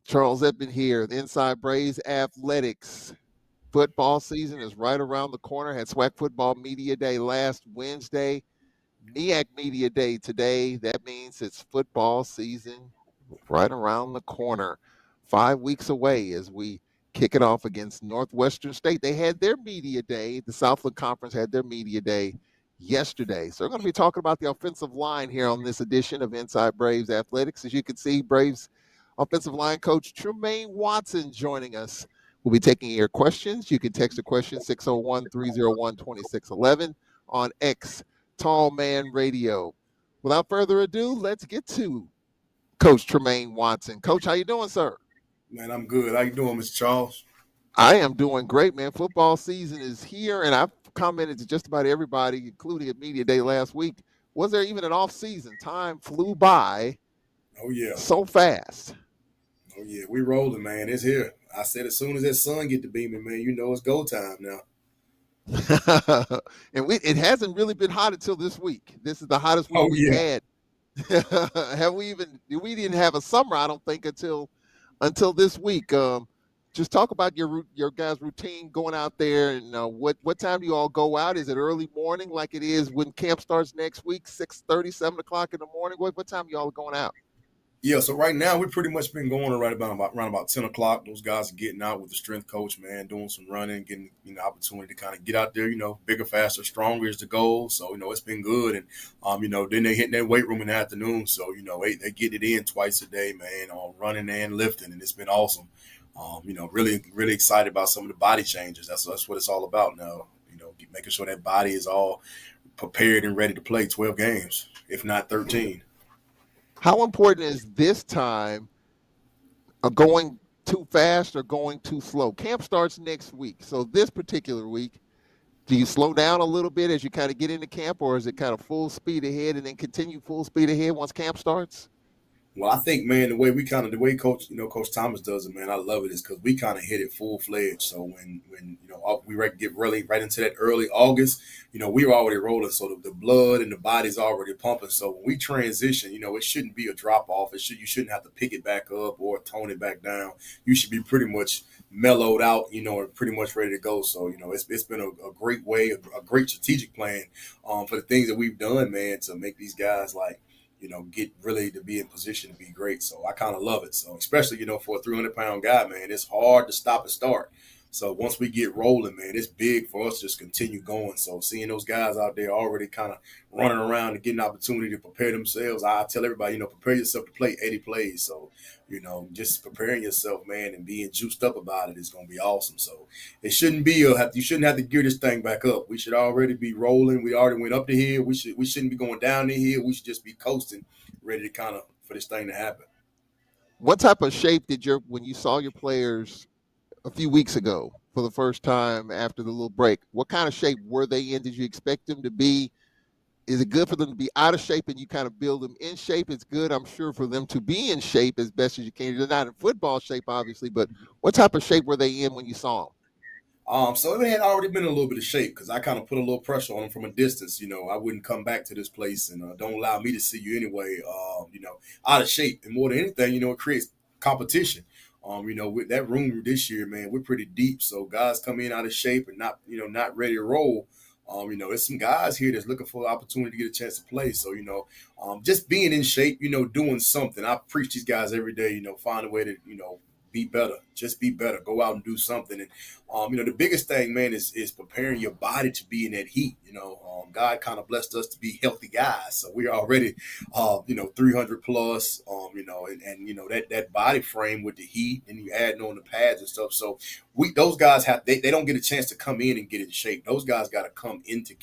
Charles Edmond here, the Inside Braves Athletics. Football season is right around the corner. Had SWAC Football Media Day last Wednesday. MEAC Media Day today. That means it's football season right around the corner. 5 weeks away as we kick it off against Northwestern State. They had their media day. The Southland Conference had their media day yesterday. So we're going to be talking about the offensive line here on this edition of Inside Braves Athletics. As you can see, Braves offensive line coach Trumaine Watson joining us. We'll be taking your questions. You can text a question 601-301-2611 on X Tall Man Radio. Without further ado, let's get to Coach Trumaine Watson. Coach, how you doing, sir? Man, I'm good. How you doing, Mr. Charles? I am doing great, man. Football season is here, and I've commented to just about everybody, including at Media Day last week. Was there even an off season? Time flew by Oh, yeah. so fast. Oh, yeah. We rolling, man. It's here. I said as soon as that sun get to beaming, man, you know it's go time now. And it hasn't really been hot until this week. This is the hottest week we've had. We didn't have a summer, I don't think, until this week. Just talk about your guys' routine going out there, and what time do you all go out? Is it early morning like it is when camp starts next week, 6:30, 7 o'clock in the morning? What time you all going out? Yeah, so right now we've pretty much been going around about 10 o'clock. Those guys are getting out with the strength coach, man, doing some running, getting opportunity to kind of get out there. Bigger, faster, stronger is the goal. So it's been good, and then they hit that weight room in the afternoon. So they get it in twice a day, man, on running and lifting, and it's been awesome. Really, really excited about some of the body changes. That's what it's all about now. Making sure that body is all prepared and ready to play 12 games, if not 13. How important is this time going too fast or going too slow? Camp starts next week. So this particular week, do you slow down a little bit as you kind of get into camp, or is it kind of full speed ahead and then continue full speed ahead once camp starts? Well, I think, man, the way Coach Thomas does it, man, I love it, is because we kind of hit it full fledged. So when we get really right into that early August, we're already rolling. So the blood and the body's already pumping. So when we transition, it shouldn't be a drop off. You shouldn't have to pick it back up or tone it back down. You should be pretty much mellowed out, and pretty much ready to go. So it's been a great way, a great strategic plan for the things that we've done, man, to make these guys get really to be in position to be great. So I kind of love it. So especially, for a 300-pound guy, man, it's hard to stop and start. So once we get rolling, man, it's big for us to just continue going. So seeing those guys out there already kind of running around and getting an opportunity to prepare themselves, I tell everybody, prepare yourself to play 80 plays. So, just preparing yourself, man, and being juiced up about it is going to be awesome. So it shouldn't be you shouldn't have to gear this thing back up. We should already be rolling. We already went up the hill. We shouldn't be going down the hill. We should just be coasting, ready to for this thing to happen. What type of shape when you saw your players a few weeks ago for the first time after the little break, what kind of shape were they in? Did you expect them to be? Is it good for them to be out of shape and you kind of build them in shape? It's good, I'm sure, for them to be in shape as best as you can. They're not in football shape, obviously, but what type of shape were they in when you saw them? So they had already been in a little bit of shape because I kind of put a little pressure on them from a distance. I wouldn't come back to this place and don't allow me to see you anyway. Out of shape, and more than anything, it creates competition. With that room this year, man, we're pretty deep. So guys come in out of shape and not ready to roll. There's some guys here that's looking for the opportunity to get a chance to play. So, just being in shape, doing something. I preach these guys every day, find a way to, be better. Just be better. Go out and do something. And, the biggest thing, man, is preparing your body to be in that heat. God kind of blessed us to be healthy guys. So we're already, 300 plus, that body frame with the heat and you adding on the pads and stuff. So those guys they don't get a chance to come in and get in shape. Those guys got to come into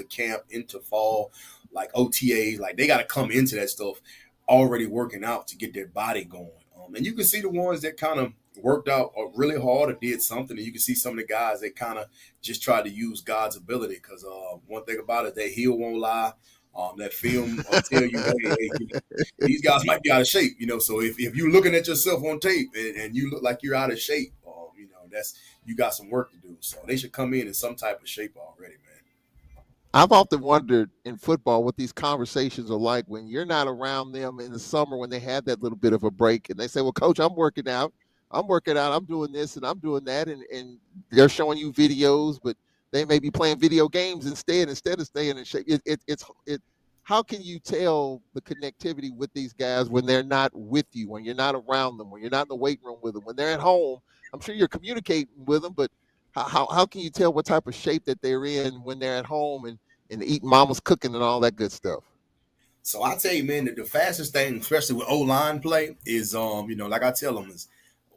camp, into fall, like OTAs, like they got to come into that stuff already working out to get their body going. And you can see the ones that kind of worked out really hard or did something. And you can see some of the guys that kind of just tried to use God's ability. Because one thing about it, that heel won't lie. That film will tell you, hey, these guys might be out of shape. So if you're looking at yourself on tape and you look like you're out of shape, you got some work to do. So they should come in some type of shape already, man. I've often wondered in football what these conversations are like when you're not around them in the summer when they have that little bit of a break and they say, "Well, coach, I'm working out, I'm doing this and I'm doing that," and they're showing you videos, but they may be playing video games instead of staying in shape. It. How can you tell the connectivity with these guys when they're not with you, when you're not around them, when you're not in the weight room with them, when they're at home? I'm sure you're communicating with them, but how can you tell what type of shape that they're in when they're at home and eat mama's cooking and all that good stuff? So I tell you, man, that the fastest thing, especially with O line play, is like I tell them is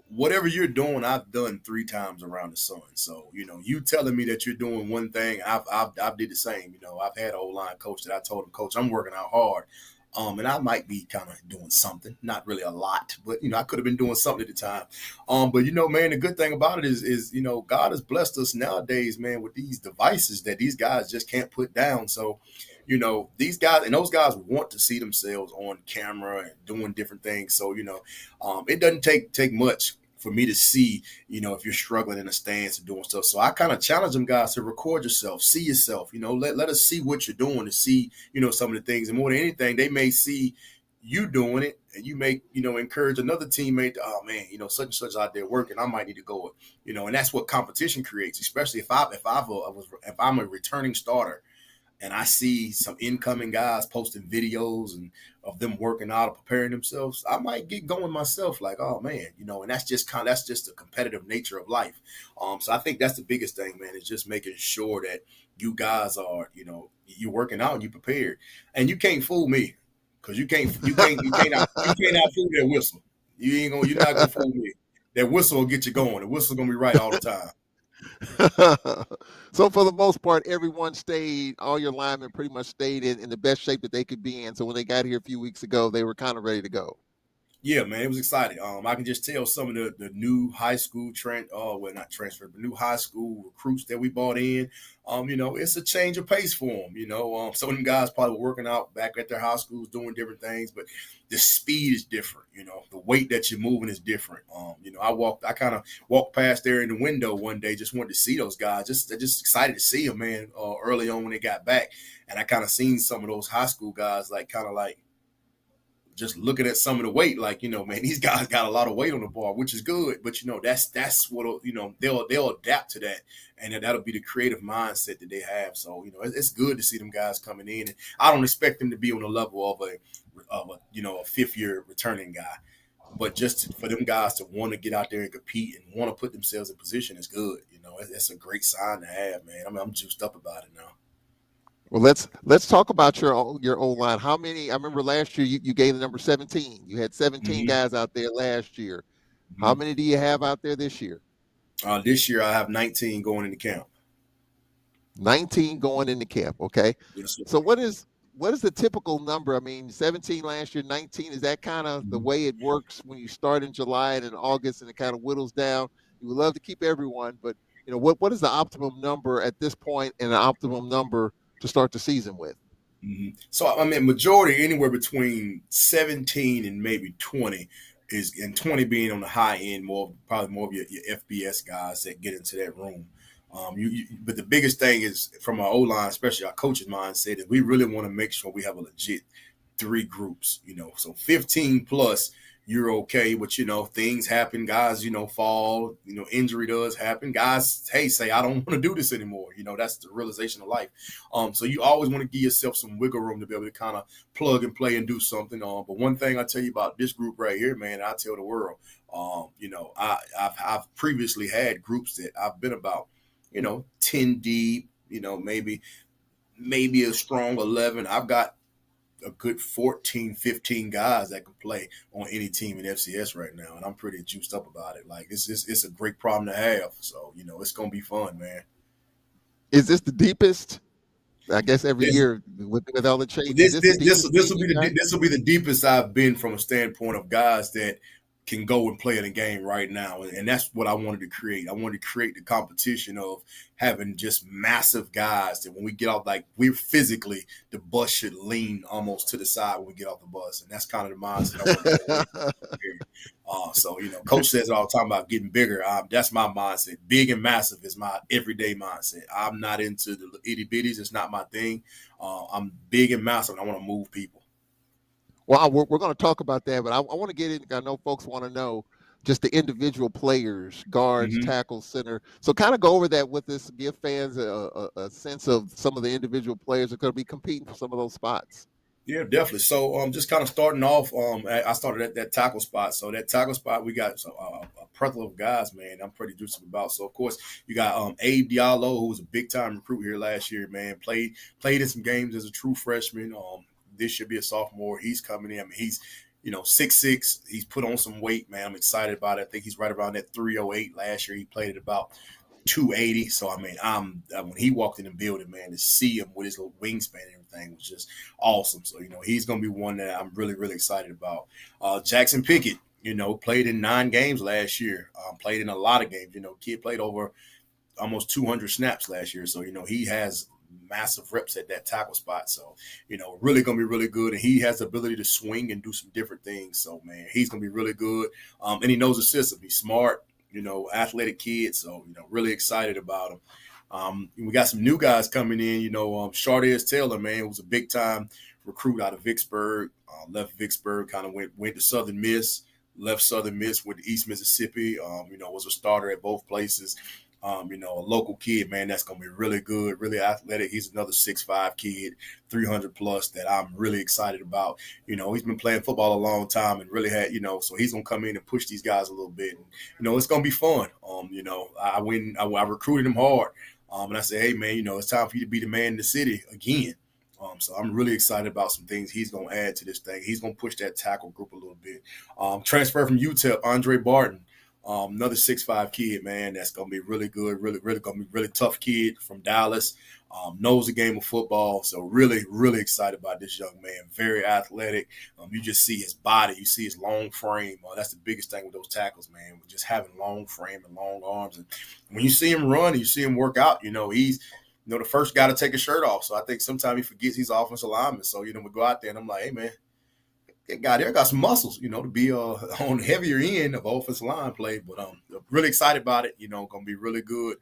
whatever you're doing, I've done 3 times around the sun. So, you telling me that you're doing one thing, I've did the same. I've had an O line coach that I told him, Coach, I'm working out hard. And I might be kind of doing something, not really a lot, but I could have been doing something at the time. But man, the good thing about it is God has blessed us nowadays, man, with these devices that these guys just can't put down. So, these guys and those guys want to see themselves on camera and doing different things. So, it doesn't take much for me to see, if you're struggling in a stance and doing stuff. So I kind of challenge them guys to record yourself, see yourself, let us see what you're doing to see, some of the things. And more than anything, they may see you doing it and you may, encourage another teammate to, oh man, such and such out there working. I might need to go, and that's what competition creates, especially if I'm a returning starter and I see some incoming guys posting videos and of them working out or preparing themselves, I might get going myself. Like, oh man, and that's just the competitive nature of life. So I think that's the biggest thing, man, is just making sure that you guys are, you're working out and you prepared, and you can't fool me because you can't outfool that whistle. You're not gonna fool me. That whistle will get you going. The whistle's gonna be right all the time. So for the most part, everyone stayed. All your linemen pretty much stayed in the best shape that they could be in. So when they got here a few weeks ago, they were kind of ready to go. Yeah, man, it was exciting. I can just tell some of the new high school well, not transfer, but new high school recruits that we brought in. It's a change of pace for them. Some of them guys probably were working out back at their high schools doing different things, but the speed is different. The weight that you're moving is different. I kind of walked past there in the window one day, just wanted to see those guys. Just excited to see them, man. Early on when they got back, and I kind of seen some of those high school guys, like kind of like just looking at some of the weight, like, man, these guys got a lot of weight on the bar, which is good. But that's what they'll adapt to that, and that'll be the creative mindset that they have. So it's good to see them guys coming in, and I don't expect them to be on the level of a 5th-year returning guy, but for them guys to want to get out there and compete and want to put themselves in position is good. It's a great sign to have, man. I'm juiced up about it now. Well, let's talk about your O line. How many? I remember last year you gave the number 17. You had 17 Mm-hmm. guys out there last year. How Mm-hmm. many do you have out there this year? This year I have 19 going into camp. 19 going into camp. Okay. Yes, sir. So what is the typical number? I mean, 17 last year, 19. Is that kind of the Mhm. way it works when you start in July and in August and it kind of whittles down? You would love to keep everyone, but what is the optimum number at this point and an optimum number to start the season with? So I mean, majority anywhere between 17 and maybe 20 and 20 being on the high end, probably more of your FBS guys that get into that room. But the biggest thing is from our O line, especially our coach's mindset, is we really want to make sure we have a legit 3 groups. So 15 plus, you're okay, but things happen. Guys, fall. Injury does happen. Guys, hey, say I don't want to do this anymore. That's the realization of life. So you always want to give yourself some wiggle room to be able to kind of plug and play and do something. But one thing I tell you about this group right here, man, I tell the world. I've previously had groups that I've been about, 10 deep. Maybe a strong 11. I've got a good 14, 15 guys that can play on any team in FCS right now. And I'm pretty juiced up about it. Like, it's a great problem to have. So, it's going to be fun, man. Is this the deepest? I guess every This, year with all the change, is this, this the this, this, deepest this team will be you've got? this will be the deepest I've been from a standpoint of guys that can go and play in a game right now. And that's what I wanted to create. I wanted to create the competition of having just massive guys that when we get off, like we're physically, the bus should lean almost to the side when we get off the bus. And that's kind of the mindset I want to go with. So, coach says it all the time about getting bigger. That's my mindset. Big and massive is my everyday mindset. I'm not into the itty bitties. It's not my thing. I'm big and massive, and I want to move people. Well, we're going to talk about that, but I want to get in. I know folks want to know just the individual players, guards, Mm-hmm. tackles, center. So kind of go over that with us, give fans a sense of some of the individual players that are going to be competing for some of those spots. Yeah, definitely. So, just kind of starting off, I started at that tackle spot. So that tackle spot, we got a plethora of guys, man. I'm pretty juicy about. So, of course, you got Abe Diallo, who was a big time recruit here last year, man. Played in some games as a true freshman. This should be a sophomore. He's coming in. I mean, he's 6'6". He's put on some weight, man. I'm excited about it. I think he's right around that 308. Last year, he played at about 280. So I mean, when he walked in the building, man, to see him with his little wingspan and everything was just awesome. So he's gonna be one that I'm really really excited about. Jackson Pickett, played in 9 games last year. Played in a lot of games. Kid played over almost 200 snaps last year. So he has massive reps at that tackle spot. So, really going to be really good. And he has the ability to swing and do some different things. So, man, he's going to be really good. And he knows the system. He's smart, athletic kid. So, really excited about him. We got some new guys coming in. Shardez Taylor, man, was a big time recruit out of Vicksburg. Left Vicksburg, kind of went to Southern Miss. Left Southern Miss, went to East Mississippi. Was a starter at both places. A local kid, man, that's going to be really good, really athletic. He's another 6'5" kid, 300 plus that I'm really excited about. He's been playing football a long time and really had, so he's going to come in and push these guys a little bit. And, it's going to be fun. I recruited him hard. And I said, hey, man, it's time for you to be the man in the city again. So I'm really excited about some things he's going to add to this thing. He's going to push that tackle group a little bit. Transfer from UTEP, Andre Barton. Another 6'5" kid, man, that's going to be really good, really, really going to be really tough kid from Dallas, knows the game of football. So really, really excited about this young man. Very athletic. You just see his body. You see his long frame. That's the biggest thing with those tackles, man, just having long frame and long arms. And when you see him run, you see him work out, he's the first guy to take his shirt off. So I think sometimes he forgets he's offensive lineman. So, we go out there and I'm like, hey, man, that guy there got some muscles, to be on the heavier end of offensive line play. But really excited about it. Going to be really good.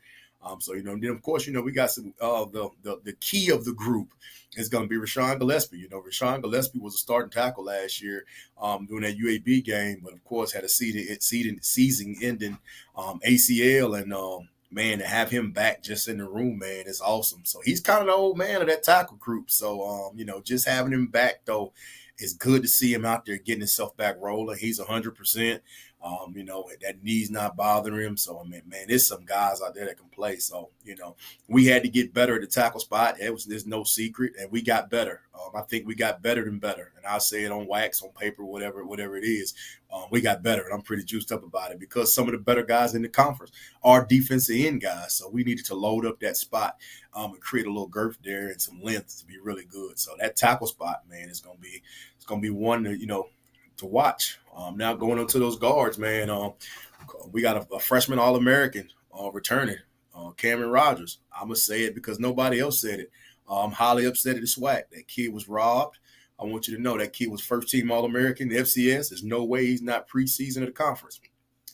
So then of course we got some the key of the group is going to be Rashawn Gillespie. Rashawn Gillespie was a starting tackle last year during that UAB game, but of course had a season-ending ACL and. Man, to have him back just in the room, man, is awesome. So he's kind of the old man of that tackle group. So, just having him back, though, it's good to see him out there getting himself back rolling. He's 100%. That knee's not bothering him. So, I mean, man, there's some guys out there that can play. So, we had to get better at the tackle spot. There's no secret, and we got better. I think we got better than better. And I'll say it on wax, on paper, whatever it is. We got better, and I'm pretty juiced up about it because some of the better guys in the conference are defensive end guys. So we needed to load up that spot and create a little girth there and some length to be really good. So that tackle spot, man, is going to be one to watch. Now going into those guards, man, we got a freshman All-American returning, Cameron Rogers. I'm going to say it because nobody else said it. I'm highly upset at the SWAC. That kid was robbed. I want you to know that kid was first-team All-American, the FCS. There's no way he's not preseason of the conference.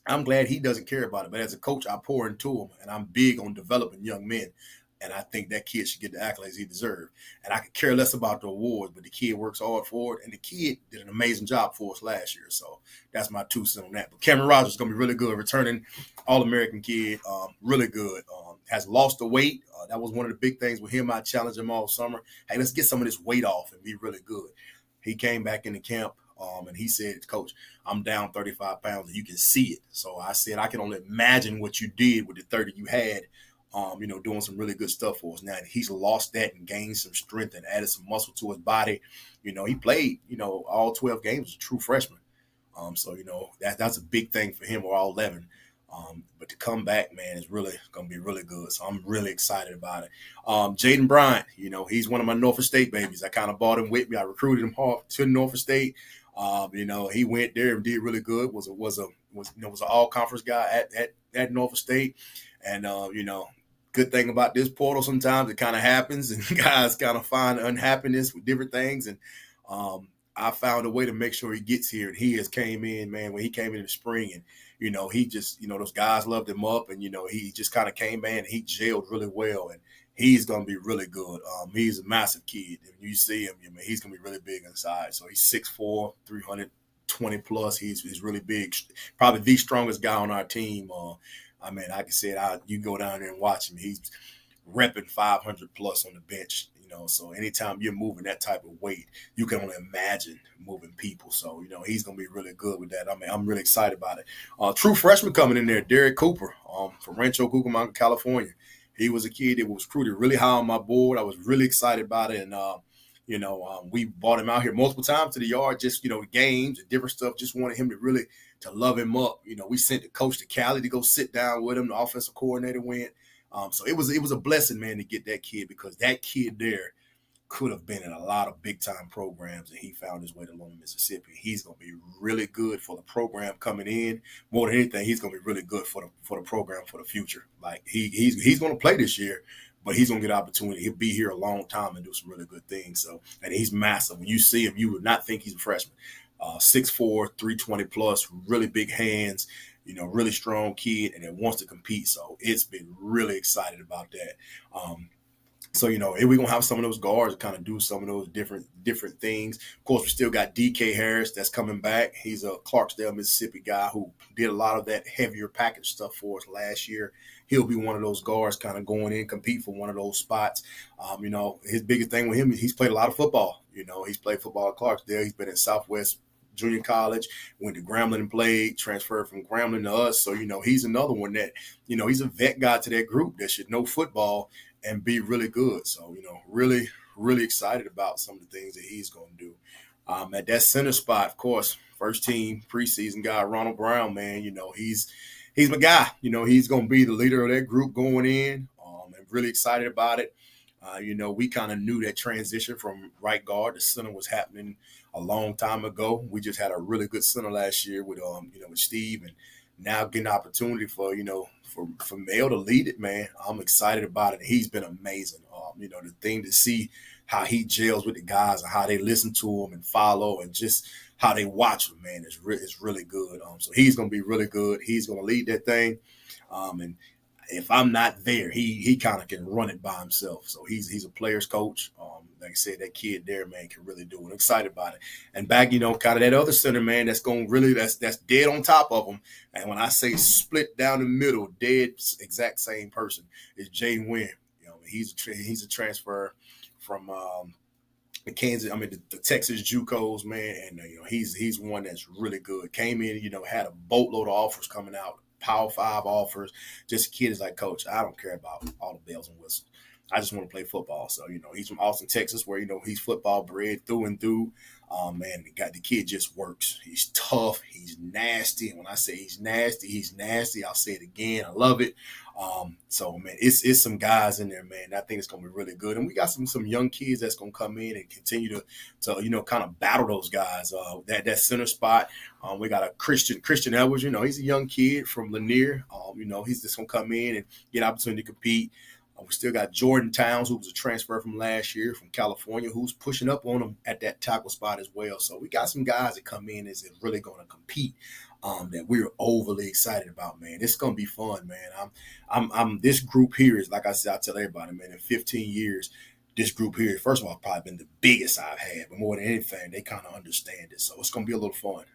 I'm glad he doesn't care about it. But as a coach, I pour into him, and I'm big on developing young men. And I think that kid should get the accolades he deserves. And I could care less about the awards, but the kid works hard for it. And the kid did an amazing job for us last year. So that's my 2 cents on that. But Cameron Rogers is going to be really good. Returning All-American kid, really good. Has lost the weight. That was one of the big things with him. I challenged him all summer. Hey, let's get some of this weight off and be really good. He came back into camp. And he said, Coach, I'm down 35 pounds and you can see it. So I said, I can only imagine what you did with the 30 you had. Doing some really good stuff for us. Now he's lost that and gained some strength and added some muscle to his body. He played, all 12 games as a true freshman. So that's a big thing for him, or all 11. But to come back, man, is really going to be really good. So I'm really excited about it. Jaden Bryant, he's one of my Norfolk State babies. I kind of brought him with me. I recruited him hard to Norfolk State. He went there and did really good. Was an all conference guy at Norfolk State, and good thing about this portal, sometimes it kind of happens, and guys kind of find unhappiness with different things, and I found a way to make sure he gets here, and he has came in, man. When he came in the spring, and he just those guys loved him up, and he just kind of came in and he gelled really well, and he's gonna be really good. He's a massive kid. If you see him, he's gonna be really big inside. So he's 6'4", 320 plus. He's really big. Probably the strongest guy on our team. Like I said, you go down there and watch him. He's repping 500 plus on the bench. So anytime you're moving that type of weight, you can only imagine moving people. So he's gonna be really good with that. I'm really excited about it. True freshman coming in there, Derek Cooper, from Rancho Cucamonga, California. He was a kid that was recruited really high on my board. I was really excited about it, and we brought him out here multiple times to the yard, just games and different stuff. Just wanted him to love him up. We sent the coach to Cali to go sit down with him. The offensive coordinator went. So it was a blessing, man, to get that kid, because that kid there could have been in a lot of big time programs, and he found his way to Loma, Mississippi. He's going to be really good for the program coming in. More than anything, he's going to be really good for the program for the future. Like he's going to play this year, but he's going to get an opportunity. He'll be here a long time and do some really good things. So, and he's massive. When you see him, you would not think he's a freshman. 6'4", 320 plus, really big hands. Really strong kid, and it wants to compete. So it's been really excited about that. So and we're gonna have some of those guards kind of do some of those different things. Of course, we still got DK Harris that's coming back. He's a Clarksdale, Mississippi guy who did a lot of that heavier package stuff for us last year. He'll be one of those guards kind of going in, compete for one of those spots. His biggest thing with him is he's played a lot of football. He's played football at Clarksdale. He's been at Southwest Junior College, went to Grambling and played, transferred from Grambling to us. So, he's another one that, he's a vet guy to that group that should know football and be really good. So, really, really excited about some of the things that he's going to do. At that center spot, of course, first team preseason guy, Ronald Brown, man, he's my guy. He's going to be the leader of that group going in. And really excited about it. We kind of knew that transition from right guard to center was happening a long time ago. We just had a really good center last year with with Steve, and now getting an opportunity for Mel to lead it, man. I'm excited about it. He's been amazing. The thing to see how he gels with the guys and how they listen to him and follow, and just how they watch him, man, is really good. So he's gonna be really good. He's gonna lead that thing, and if I'm not there, he kind of can run it by himself. So he's a player's coach. Like I said, that kid there, man, can really do it. I'm excited about it. And back, kind of that other center, man, that's dead on top of him. And when I say split down the middle, dead exact same person, is Jay Wynn. He's a transfer from the Kansas, the Texas JUCOs, man, and he's one that's really good. Came in, had a boatload of offers coming out. Power 5 offers. Just a kid is like, Coach, I don't care about all the bells and whistles. I just want to play football. So, he's from Austin, Texas, where, he's football bred through and through. Man, the kid just works. He's tough. He's nasty. And when I say he's nasty. I'll say it again. I love it. So, man, it's some guys in there, man. I think it's going to be really good. And we got some young kids that's going to come in and continue to kind of battle those guys. That center spot, we got a Christian Edwards. He's a young kid from Lanier. He's just going to come in and get an opportunity to compete. We still got Jordan Towns, who was a transfer from last year from California, who's pushing up on him at that tackle spot as well. So we got some guys that come in is really going to compete, that we're overly excited about, man. It's going to be fun, man. I'm this group here is, like I said, I tell everybody, man, in 15 years, this group here, first of all, probably been the biggest I've had, but more than anything, they kind of understand it. So it's going to be a little fun.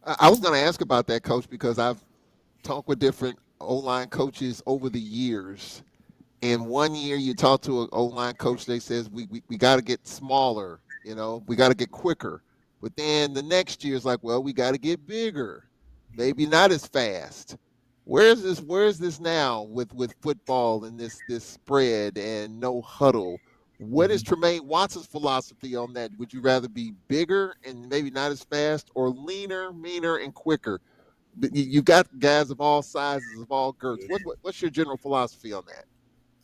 I was going to ask about that, Coach, because I've talked with different O-line coaches over the years. And one year you talk to an O-line coach, they says we got to get smaller, we got to get quicker. But then the next year is like, well, we got to get bigger, maybe not as fast. Where's this now with football and this spread and no huddle? What is Trumaine Watson's philosophy on that? Would you rather be bigger and maybe not as fast, or leaner, meaner, and quicker? You've got guys of all sizes, of all girths. What's your general philosophy on that?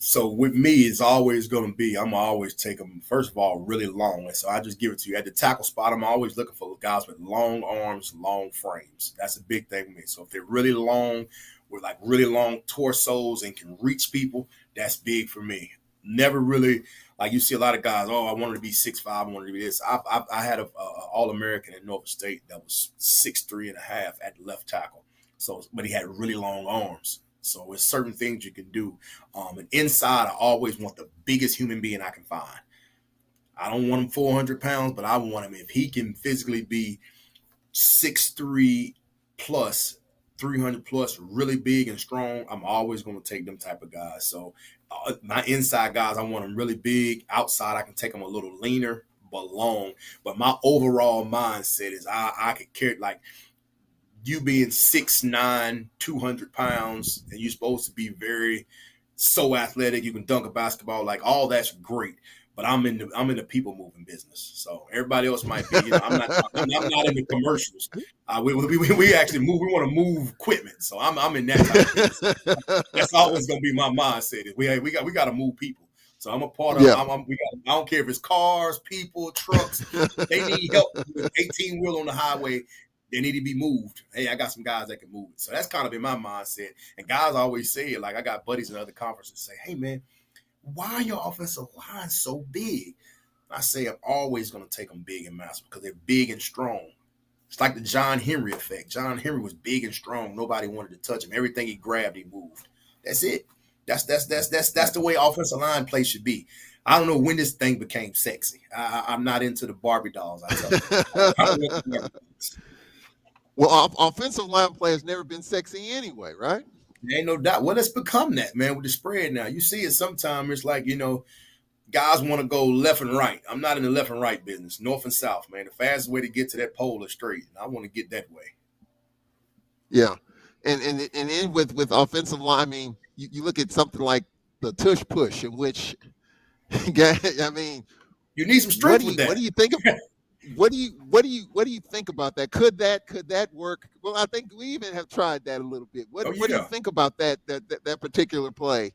So with me, it's always going to be, I'm always take them, first of all, really long. And so I just give it to you. At the tackle spot, I'm always looking for guys with long arms, long frames. That's a big thing with me. So if they're really long, with like really long torsos and can reach people, that's big for me. Never really, like you see a lot of guys, oh, I wanted to be 6'5", I wanted to be this. I had a All-American in Norfolk State that was 6'3.5" at left tackle. So, but he had really long arms. So it's certain things you can do. And inside, I always want the biggest human being I can find. I don't want him 400 pounds, but I want him if he can physically be 6'3" plus, 300 plus, really big and strong. I'm always going to take them type of guys. So my inside guys, I want them really big. Outside, I can take them a little leaner, but long. But my overall mindset is I could carry like you being 6'9", 200 pounds, and you're supposed to be very so athletic. You can dunk a basketball, like all that's great. But I'm in the people moving business. So everybody else might be, I'm not in the commercials. We actually move. We want to move equipment. So I'm in that type of business. That's always gonna be my mindset. We got to move people. So I'm a part of. Yeah. I don't care if it's cars, people, trucks. They need help with 18 wheel on the highway. They need to be moved. Hey, I got some guys that can move it. So that's kind of been my mindset. And guys always say it. Like I got buddies in other conferences say, "Hey man, why are your offensive line so big?" I say I'm always going to take them big and massive because they're big and strong. It's like the John Henry effect. John Henry was big and strong. Nobody wanted to touch him. Everything he grabbed, he moved. That's it. That's the way offensive line play should be. I don't know when this thing became sexy. I'm not into the Barbie dolls. I tell you. I don't want the Barbie dolls. Well, offensive line play has never been sexy anyway, right? There ain't no doubt. Well, it's become that, man, with the spread now. You see it sometimes. It's like, guys want to go left and right. I'm not in the left and right business. North and south, man. The fastest way to get to that pole is straight. And I want to get that way. Yeah. And then with offensive line, I mean, you look at something like the tush push, in which, I mean, You need some strength with what that. do you think of what do you think about that? Could that work? Well, I think we even have tried that a little bit. Oh, What do you yeah. think about that particular play?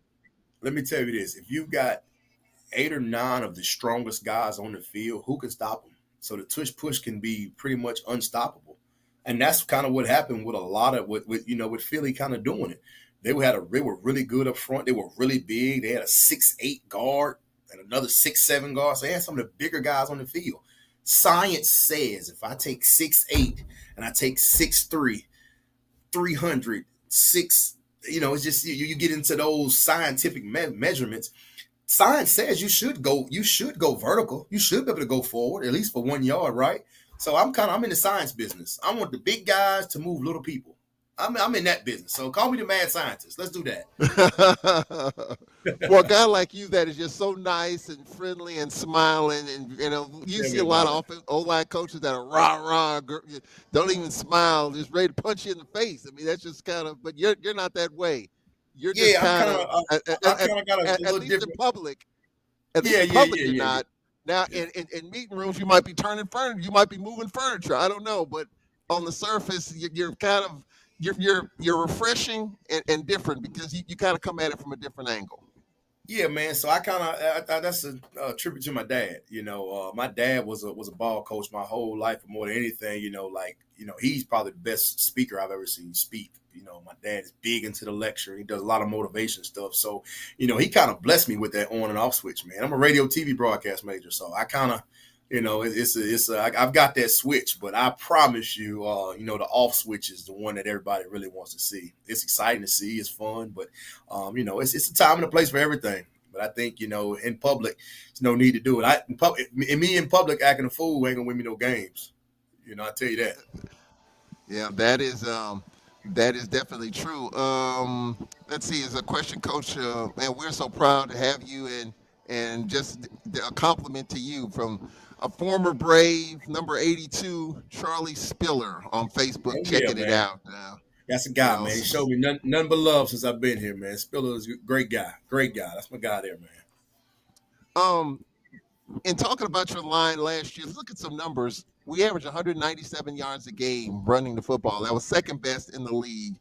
Let me tell you this. If you got 8 or 9 of the strongest guys on the field, who can stop them? So the tush push can be pretty much unstoppable. And that's kind of what happened with a lot of with Philly kind of doing it. They were really good up front. They were really big. They had a 6'8" guard and another 6'7" guard. So they had some of the bigger guys on the field. Science says if I take 6'8" and I take 6'3", 300, it's just you get into those scientific measurements. Science says you should go vertical. You should be able to go forward at least for 1 yard, right? So I'm in the science business. I want the big guys to move little people. I'm in that business. So call me the mad scientist. Let's do that. For a guy like you that is just so nice and friendly and smiling, and you Tell see me a lot about it. of O-line coaches that are rah, don't even smile, just ready to punch you in the face. I mean, that's just kind of, but you're not that way. You're just Yeah, I'm kind kind of of I kind of got a at little least in different. public. At least Yeah, in yeah, public, yeah, you're yeah, yeah. not. Now, Yeah. in meeting rooms, you might be turning furniture. You might be moving furniture. I don't know, but on the surface, you're kind of you're refreshing and different because you kind of come at it from a different angle. Yeah, man. So that's a tribute to my dad. My dad was a ball coach my whole life. More than anything, he's probably the best speaker I've ever seen speak. My dad is big into the lecture. He does a lot of motivation stuff. So, he kind of blessed me with that on and off switch, man. I'm a radio TV broadcast major, so I kind of, I've got that switch. But I promise you, the off switch is the one that everybody really wants to see. It's exciting to see. It's fun, but it's a time and a place for everything. But I think, in public, there's no need to do it. Me in public acting a fool ain't gonna win me no games. I tell you that. Yeah, that is definitely true. Let's see, as a question, Coach, man, we're so proud to have you, and just a compliment to you from a former Brave, number 82, Charlie Spiller on Facebook, Oh yeah, checking it man. out now. That's a You guy, know, man. He showed me none but love since I've been here, man. Spiller is a great guy. Great guy. That's my guy there, man. um, in talking about your line last year, look at some numbers. We averaged 197 yards a game running the football. That was second best in the league.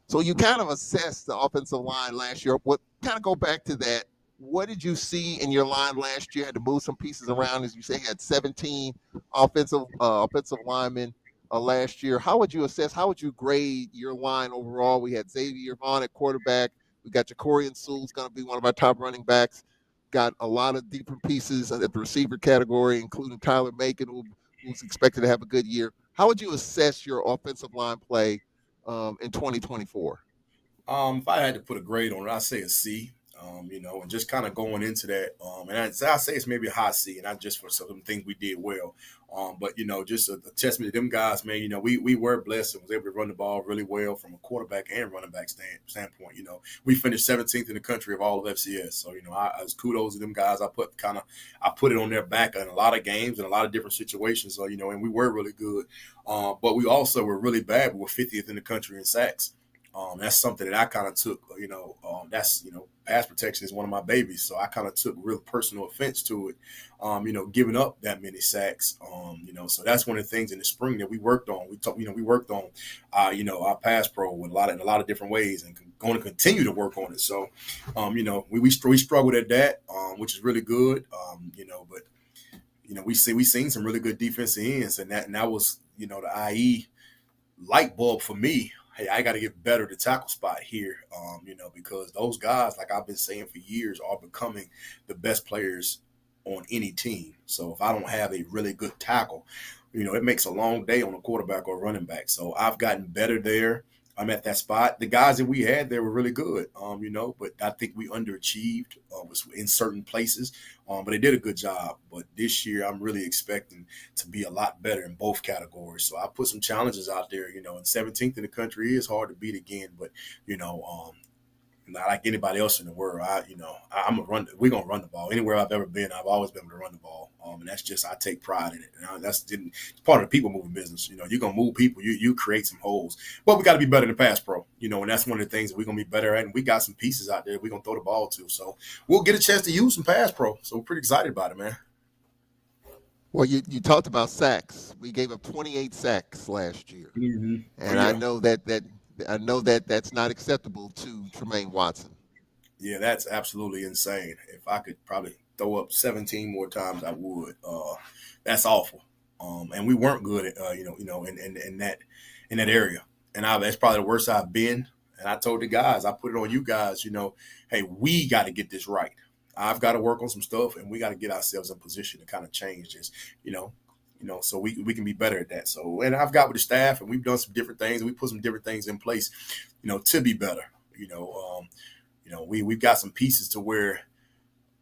So you kind of assessed the offensive line last year. What kind of go back to that? What did you see in your line last year? Had to move some pieces around, as you say. You had 17 offensive linemen last year. How would you assess? How would you grade your line overall? We had Xavier Vaughn at quarterback. We got Jacorian Sewell's going to be one of our top running backs. Got a lot of different pieces at the receiver category, including Tyler Macon, who's expected to have a good year. How would you assess your offensive line play in 2024? If I had to put a grade on it, I'd say a C. And just kind of going into that, and I say it's maybe a high C, and not just for some things we did well, but just a testament to them guys, man. We were blessed and was able to run the ball really well from a quarterback and running back standpoint. We finished 17th in the country of all of FCS, so I was kudos to them guys. I put it on their back in a lot of games and a lot of different situations. So and we were really good, but we also were really bad. We were 50th in the country in sacks. That's something that I kind of took, pass protection is one of my babies. So I kind of took real personal offense to it, giving up that many sacks. So that's one of the things in the spring that we worked on. We worked on, our pass pro in a lot of different ways and going to continue to work on it. So, we struggled at that, which is really good. But we seen some really good defensive ends, and that was, the IE light bulb for me. Hey, I got to get better at the tackle spot here, because those guys, like I've been saying for years, are becoming the best players on any team. So if I don't have a really good tackle, it makes a long day on a quarterback or running back. So I've gotten better there. I'm at that spot. The guys that we had there were really good, but I think we underachieved in certain places, but they did a good job. But this year, I'm really expecting to be a lot better in both categories. So I put some challenges out there, and 17th in the country is hard to beat again, but, not like anybody else in the world. We're gonna run the ball. Anywhere I've ever been, I've always been able to run the ball. And that's just, I take pride in it. It's part of the people moving business. You're gonna move people. You create some holes, but we got to be better than pass pro. And that's one of the things that we're gonna be better at. And we got some pieces out there we're gonna throw the ball to. So we'll get a chance to use some pass pro. So we're pretty excited about it, man. Well, you talked about sacks. We gave up 28 sacks last year, Mm-hmm. Oh and I yeah. know that that's not acceptable to Trumaine Watson. Yeah, that's absolutely insane. If I could probably throw up 17 more times, I would. That's awful. And we weren't good at in that area. And that's probably the worst I've been. And I told the guys, I put it on you guys. Hey, we got to get this right. I've got to work on some stuff, and we got to get ourselves in position to kind of change this. So we can be better at that. So, and I've got with the staff, and we've done some different things. We put some different things in place, to be better. We've got some pieces to where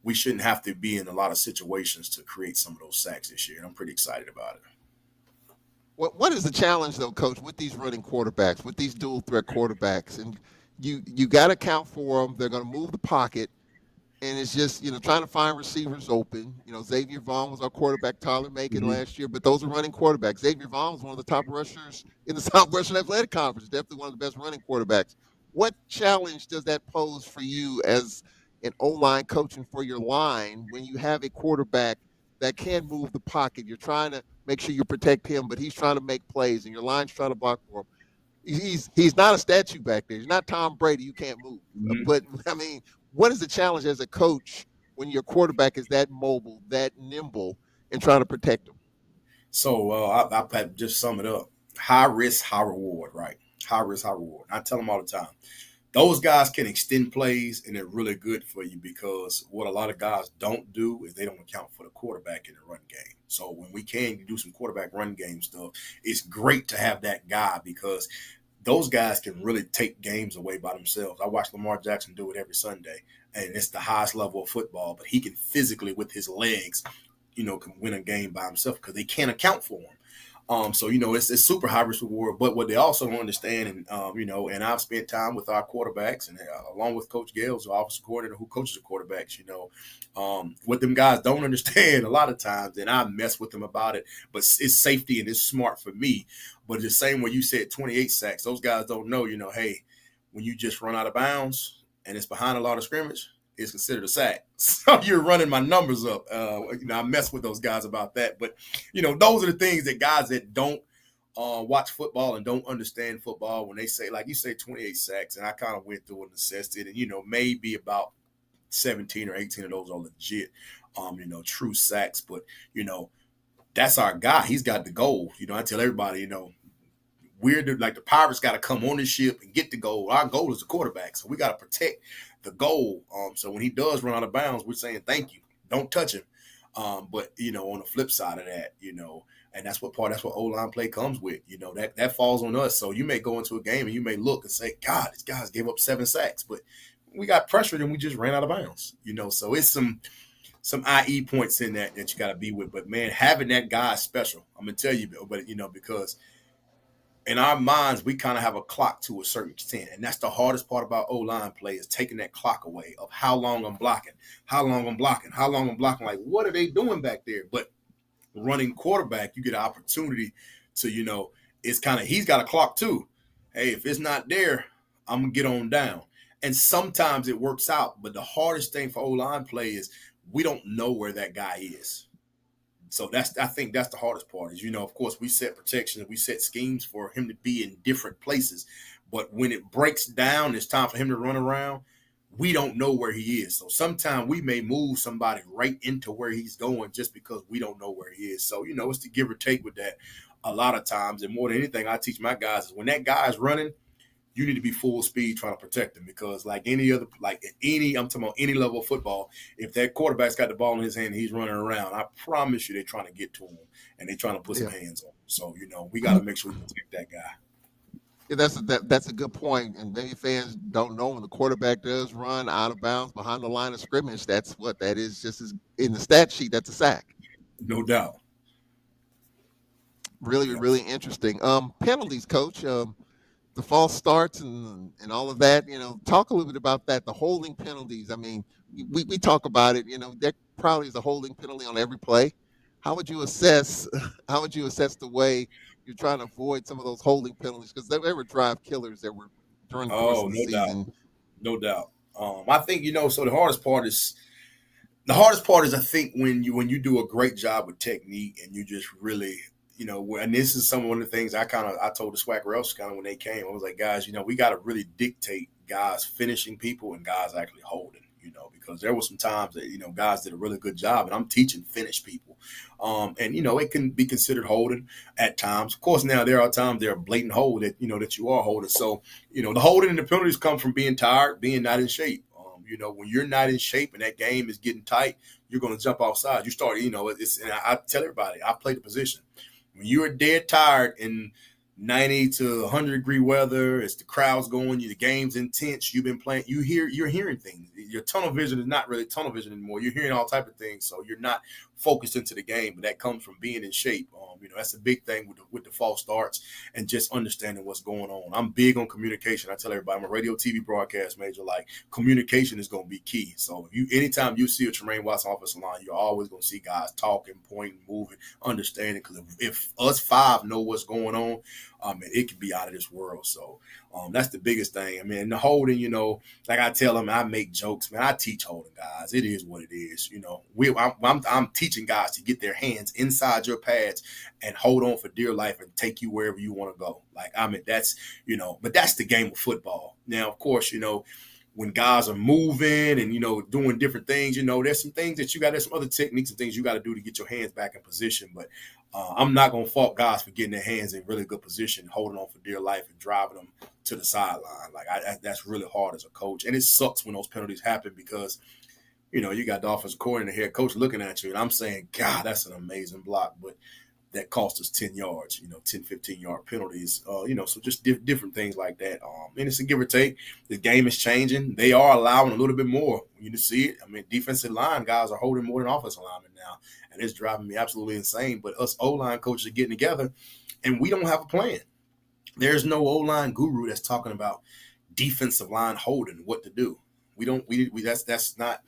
we shouldn't have to be in a lot of situations to create some of those sacks this year. And I'm pretty excited about it. What is the challenge though, Coach, with these running quarterbacks, with these dual threat quarterbacks, and you got to account for them. They're going to move the pocket. And it's just, trying to find receivers open. Xavier Vaughn was our quarterback, Tyler Macon Mm-hmm. last year, but those are running quarterbacks. Xavier Vaughn was one of the top rushers in the Southwestern Athletic Conference, definitely one of the best running quarterbacks. What challenge does that pose for you as an O-line coaching for your line when you have a quarterback that can move the pocket? You're trying to make sure you protect him, but he's trying to make plays, and your line's trying to block for him. He's not a statue back there. He's not Tom Brady. You can't move. Mm-hmm. But I mean, what is the challenge as a coach when your quarterback is that mobile, that nimble, and trying to protect him? So I just sum it up: high risk, high reward. Right? High risk, high reward. I tell them all the time. Those guys can extend plays, and they're really good for you because what a lot of guys don't do is they don't account for the quarterback in the run game. So when we can do some quarterback run game stuff, it's great to have that guy because those guys can really take games away by themselves. I watch Lamar Jackson do it every Sunday, and it's the highest level of football, but he can physically, with his legs, can win a game by himself because they can't account for him. So it's super high risk reward. But what they also don't understand, and I've spent time with our quarterbacks, and along with Coach Gales, the offensive coordinator who coaches the quarterbacks, what them guys don't understand a lot of times, and I mess with them about it. But it's safety and it's smart for me. But the same way you said 28 sacks, those guys don't know. Hey, when you just run out of bounds and it's behind a lot of scrimmage, is considered a sack. So you're running my numbers up. I mess with those guys about that. But, those are the things that guys that don't watch football and don't understand football, when they say, like you say, 28 sacks, and I kind of went through and assessed it, and, maybe about 17 or 18 of those are legit, true sacks. But that's our guy. He's got the goal. I tell everybody, like the Pirates got to come on the ship and get the goal. Our goal is the quarterback, so we got to protect the goal. So when he does run out of bounds, we're saying thank you, don't touch him. But on the flip side of that, and that's what O line play comes with. That falls on us. So you may go into a game and you may look and say, God, these guys gave up 7 sacks, but we got pressured and we just ran out of bounds. So it's some IE points in that you got to be with. But man, having that guy is special. I'm gonna tell you, but because in our minds, we kind of have a clock to a certain extent. And that's the hardest part about O-line play is taking that clock away of how long I'm blocking, how long I'm blocking, how long I'm blocking. Like, what are they doing back there? But running quarterback, you get an opportunity to, he's got a clock too. Hey, if it's not there, I'm going to get on down. And sometimes it works out. But the hardest thing for O-line play is we don't know where that guy is. So I think that's the hardest part is, of course, we set protections, we set schemes for him to be in different places. But when it breaks down, it's time for him to run around. We don't know where he is. So sometimes we may move somebody right into where he's going just because we don't know where he is. So, it's the give or take with that a lot of times. And more than anything, I teach my guys is when that guy is running, you need to be full speed trying to protect him because I'm talking about any level of football, if that quarterback's got the ball in his hand and he's running around, I promise you they're trying to get to him and they're trying to put some hands on him. So, we got to make sure we protect that guy. Yeah, that's a good point. And many fans don't know when the quarterback does run out of bounds behind the line of scrimmage. That's what that is. Just as in the stat sheet, that's a sack. No doubt. Really, Yep. really interesting. Penalties, coach. The false starts and all of that. Talk a little bit about that. The holding penalties. I mean, we talk about it. There probably is a holding penalty on every play. How would you assess? How would you assess the way you're trying to avoid some of those holding penalties because they were drive killers that were during the course Oh, of the no doubt. season. No doubt. I think, so the hardest part is I think when you do a great job with technique and you just really, and this is one of the things I told the SWAC refs kind of when they came. I was like, guys, we got to really dictate guys finishing people and guys actually holding, because there were some times that, guys did a really good job and I'm teaching finish people. And, it can be considered holding at times. Of course, now there are times there are blatant hold that, that you are holding. So, the holding and the penalties come from being tired, being not in shape. When you're not in shape and that game is getting tight, you're going to jump outside. You start, and I tell everybody, I play the position. When you are dead tired in 90 to 100-degree weather, it's the crowd's going, the game's intense, you've been playing, you're hearing things. Your tunnel vision is not really tunnel vision anymore. You're hearing all type of things, so you're not focused into the game, but that comes from being in shape. That's a big thing with the false starts and just understanding what's going on. I'm big on communication. I tell everybody, I'm a radio TV broadcast major. Like, communication is going to be key. So anytime you see a Trumaine Watson offensive line, you're always going to see guys talking, pointing, moving, understanding. Because if us 5 know what's going on, it could be out of this world. So that's the biggest thing. I mean, the holding, like I tell them, I make jokes, man. I teach holding guys. It is what it is. I'm teaching guys to get their hands inside your pads and hold on for dear life and take you wherever you want to go. Like, I mean, that's, but that's the game of football. Now, of course, when guys are moving and, doing different things, there's some things that there's some other techniques and things you got to do to get your hands back in position. But I'm not going to fault guys for getting their hands in really good position, holding on for dear life and driving them to the sideline. Like, that's really hard as a coach. And it sucks when those penalties happen because, you got the offensive coordinator, the head coach looking at you and I'm saying, God, that's an amazing block. But that cost us 10 yards, 10, 15-yard penalties, so just different things like that. And it's a give or take. The game is changing. They are allowing a little bit more. You see it. I mean, defensive line guys are holding more than offensive linemen now, and it's driving me absolutely insane. But us O-line coaches are getting together, and we don't have a plan. There's no O-line guru that's talking about defensive line holding, what to do. We don't. We that's not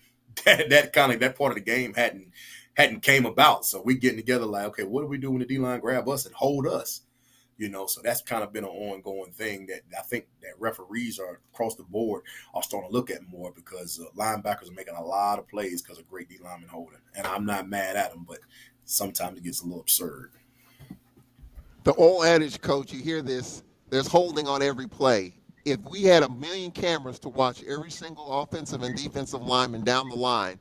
that part of the game hadn't came about. So we getting together like, okay, what do we do when the D-line grab us and hold us? So that's kind of been an ongoing thing that I think that referees are across the board are starting to look at more because linebackers are making a lot of plays because of great D-lineman holding. And I'm not mad at them, but sometimes it gets a little absurd. The old adage, coach, you hear this, there's holding on every play. if we had a million cameras to watch every single offensive and defensive lineman down the line,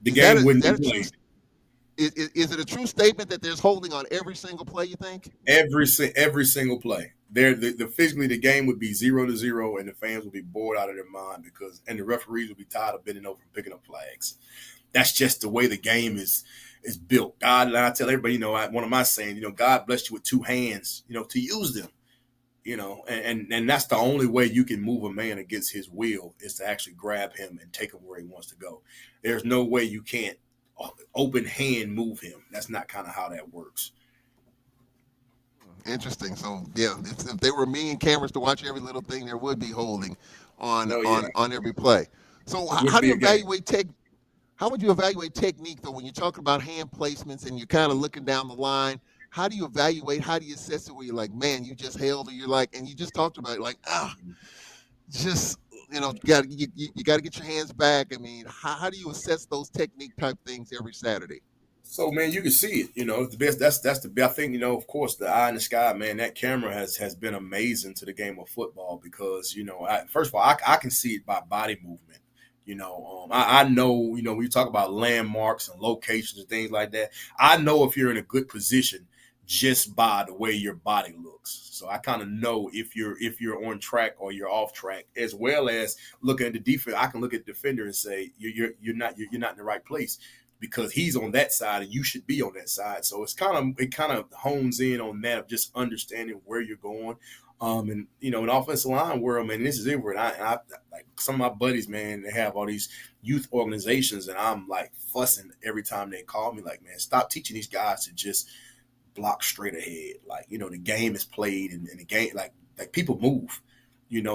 The game is wouldn't that be a true played. is it a true statement that there's holding on every single play? You think? Every single play. The physically the game would be 0-0, and the fans would be bored out of their mind and the referees would be tired of bending over and picking up flags. That's just the way the game is built. God, and I tell everybody, one of my saying, God blessed you with two hands, to use them. And that's the only way you can move a man against his will is to actually grab him and take him where he wants to go. There's no way you can't open hand move him. That's not kind of how that works. Interesting. So yeah, if there were a million cameras to watch every little thing, there would be holding on No, yeah, on every play. So it how wouldn't do be you a game. evaluate tech? How would you evaluate technique though when you're talking about hand placements and you're kind of looking down the line? How do you evaluate? How do you assess it? Where you're like, man, you just held, or you're like, and you just talked about it, like, just you got to get your hands back. I mean, how do you assess those technique type things every Saturday? So man, you can see it. The best. That's the best. I think of course, the eye in the sky, man. That camera has been amazing to the game of football because first of all, I can see it by body movement. I know. When you talk about landmarks and locations and things like that, I know if you're in a good position just by the way your body looks. So I kind of know if you're on track or you're off track, as well as looking at the defense. I can look at the defender and say you're not in the right place because he's on that side and you should be on that side. So it kind of hones in on that of just understanding where you're going. And an offensive line world, man, this is it. Where I like some of my buddies, man, they have all these youth organizations, and I'm like fussing every time they call me, like, man, stop teaching these guys to just block straight ahead. Like, the game is played and the game, like people move.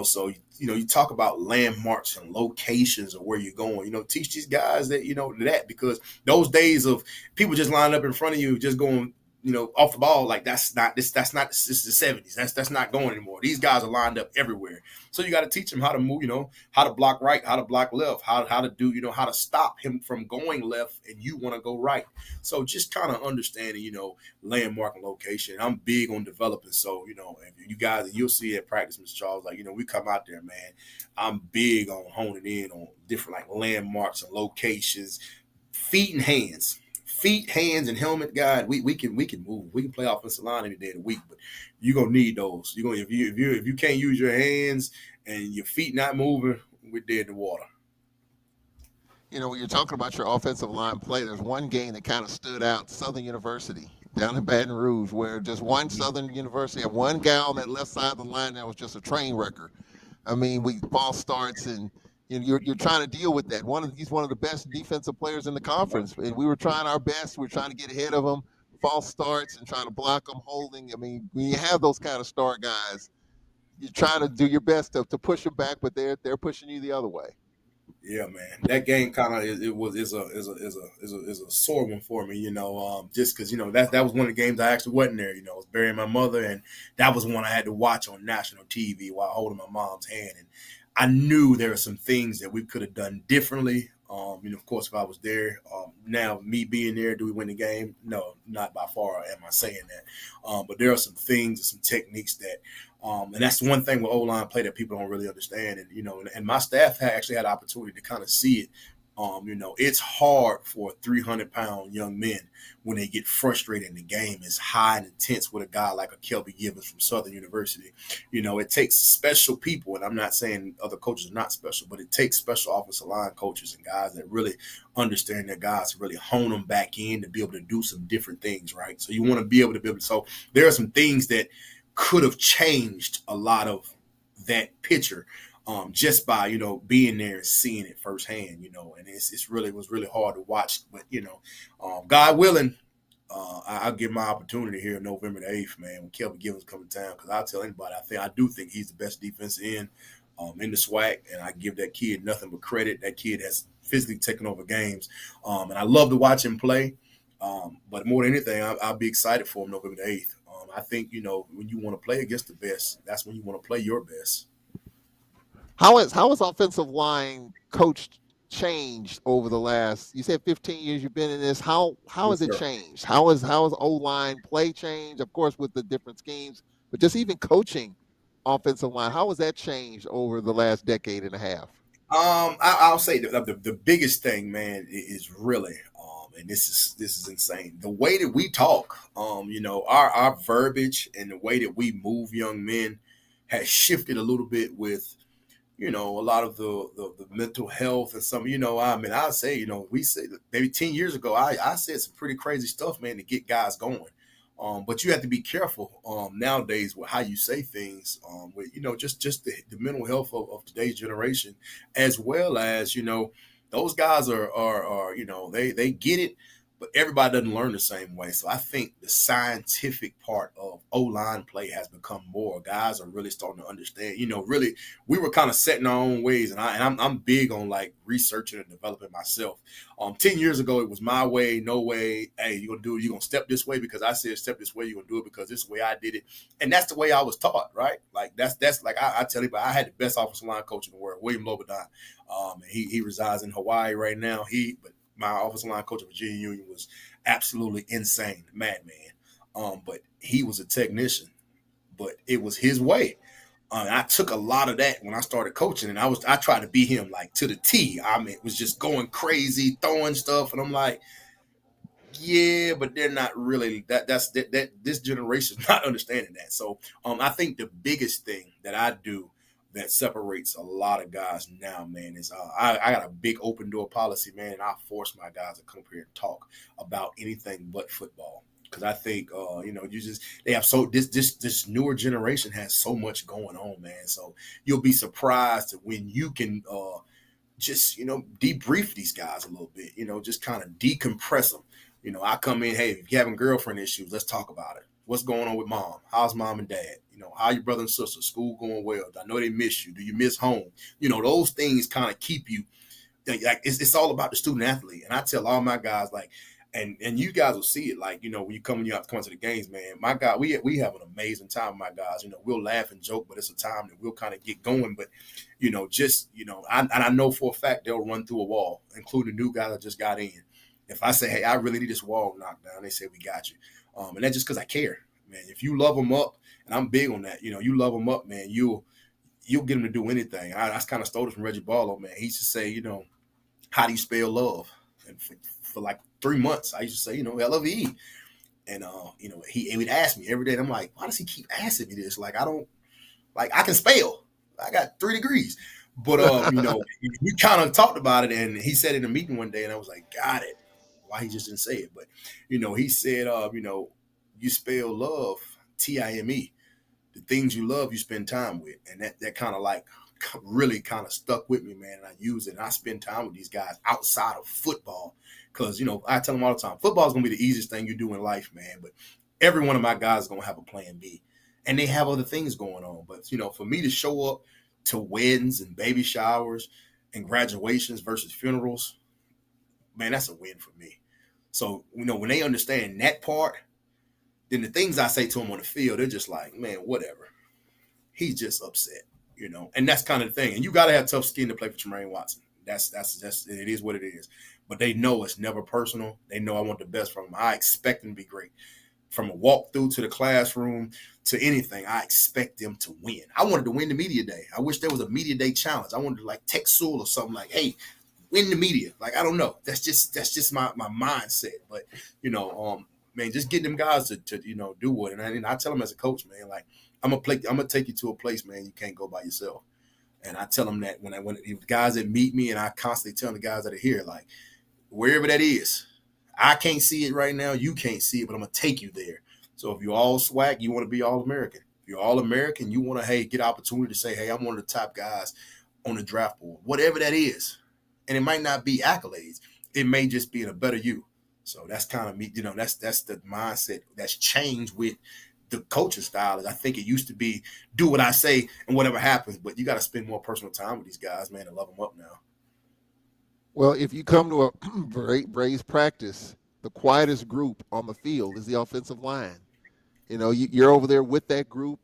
So you talk about landmarks and locations of where you're going. Teach these guys that because those days of people just lining up in front of you, just going off the ball, like this is the 70s. That's not going anymore. These guys are lined up everywhere. So you got to teach them how to move, how to block right, how to block left, how to do, how to stop him from going left and you want to go right. So just kind of understanding, landmark and location. I'm big on developing. So, if you guys, you'll see at practice, Mr. Charles, like, we come out there, man. I'm big on honing in on different like landmarks and locations, feet and hands. Feet, hands, and helmet, God, we can move. We can play offensive line any day of the week, but you're gonna need those. You're gonna if you can't use your hands and your feet not moving, we're dead in the water. When you're talking about your offensive line play, there's one game that kind of stood out: Southern University down in Baton Rouge, where just one Southern University had one guy on that left side of the line that was just a train wrecker. I mean, we false starts and you're trying to deal with that. He's one of the best defensive players in the conference, and we were trying our best. We were trying to get ahead of him, false starts and trying to block them, holding. I mean, when you have those kind of star guys, you're trying to do your best to push them back, but they're pushing you the other way. Yeah, man, that game kind of is a sore one for me, just because that was one of the games I actually wasn't there. I was burying my mother, and that was one I had to watch on national TV while holding my mom's hand, and I knew there were some things that we could have done differently. Of course, if I was there, now me being there, do we win the game? No, not by far. Am I saying that? But there are some things and some techniques that and that's one thing with O-line play that people don't really understand. And, and my staff actually had the opportunity to kind of see it. It's hard for 300-pound young men when they get frustrated and the game is high and intense with a guy like a Kelby Gibbons from Southern University. It takes special people, and I'm not saying other coaches are not special, but it takes special offensive line coaches and guys that really understand their guys to really hone them back in to be able to do some different things, right? So you want to be able to. So there are some things that could have changed a lot of that picture just by being there and seeing it firsthand, and it was really hard to watch, but God willing, I'll give my opportunity here November the 8th, man, when Kelvin Givens comes to town, because I'll tell anybody I do think he's the best defensive end in the SWAC, and I give that kid nothing but credit. That kid has physically taken over games, and I love to watch him play. But more than anything, I'll be excited for him November the 8th. I think, when you want to play against the best, that's when you want to play your best. How has offensive line coached changed over the last? You said 15 years you've been in this. How has Yes, it sir. changed? How has O line play changed? Of course, with the different schemes, but just even coaching. offensive line? How has that changed over the last decade and a half? I'll say the biggest thing, man, is really, and this is insane. The way that we talk, our verbiage and the way that we move young men has shifted a little bit with a lot of the mental health and some, I mean, I'll say, we said maybe 10 years ago, I said some pretty crazy stuff, man, to get guys going. But you have to be careful nowadays with how you say things, with just the mental health of today's generation, as well as those guys are they get it, but everybody doesn't learn the same way. So I think the scientific part of O line play has become more. Guys are really starting to understand. Really, we were kind of setting our own ways, and I'm big on like researching and developing myself. 10 years ago, it was my way, no way. Hey, you're gonna do it. You're gonna step this way because I said step this way. You're gonna do it because this is the way I did it, and that's the way I was taught. Right? Like that's like I tell you, but I had the best offensive line coach in the world, William Lobadan. He resides in Hawaii right now. But my offensive line coach at Virginia Union was absolutely insane, madman. But he was a technician, but it was his way. I took a lot of that when I started coaching, and I tried to be him like to the T. I mean, it was just going crazy, throwing stuff, and I'm like, yeah, but they're not really that this generation's not understanding that. So I think the biggest thing that I do that separates a lot of guys now, man, is I got a big open door policy, man, and I force my guys to come here and talk about anything but football. Because I think they have this newer generation has so much going on, man. So you'll be surprised when you can just debrief these guys a little bit, just kind of decompress them. I come in, hey, if you're having girlfriend issues, let's talk about it. What's going on with mom? How's mom and dad? How your brother and sister? School going well? I know they miss you. Do you miss home? Those things kind of keep you like it's all about the student athlete. And I tell all my guys like, and you guys will see it like when you have to come to the games, man. My God, we have an amazing time, my guys. We'll laugh and joke, but it's a time that we'll kind of get going. But I know for a fact they'll run through a wall, including new guys that just got in. If I say, hey, I really need this wall knocked down, they say we got you, and that's just because I care, man. If you love them up, and I'm big on that, you love them up, man. You'll get them to do anything. I kind of stole it from Reggie Barlow, man. He used to say, how do you spell love? And for like 3 months, I used to say, LOVE. And he would ask me every day. And I'm like, why does he keep asking me this? Like, I can spell. I got 3 degrees. But we kind of talked about it, and he said in a meeting one day, and I was like, got it. Why he just didn't say it? But he said, you spell love, TIME. The things you love, you spend time with, and that kind of like really kind of stuck with me, man. And I use it, and I spend time with these guys outside of football, because I tell them all the time, football is gonna be the easiest thing you do in life, man. But every one of my guys is gonna have a plan B, and they have other things going on. But for me to show up to weddings and baby showers and graduations versus funerals, man, that's a win for me. So when they understand that part, then the things I say to them on the field, they're just like, man, whatever. He's just upset, and that's kind of the thing. And you got to have tough skin to play for Trumaine Watson. That's it is what it is. But they know it's never personal. They know I want the best from them. I expect them to be great. From a walkthrough to the classroom to anything, I expect them to win. I wanted to win the media day. I wish there was a media day challenge. I wanted to like text Sewell or something like, hey, win the media. Like, I don't know. That's just my mindset. But man, just getting them guys to do it. And I tell them as a coach, man, like I'm gonna take you to a place, man, you can't go by yourself. And I tell them that when the guys that meet me, and I constantly tell the guys that are here, like wherever that is, I can't see it right now, you can't see it, but I'm gonna take you there. So if you're all SWAC, you want to be all American. If you're all American, you want to get opportunity to say, hey, I'm one of the top guys on the draft board, whatever that is. And it might not be accolades. It may just be in a better you. So that's kind of me, that's the mindset that's changed with the coaching style. I think it used to be do what I say and whatever happens, but you got to spend more personal time with these guys, man, and love them up now. Well, if you come to a Braves practice, the quietest group on the field is the offensive line. You're over there with that group.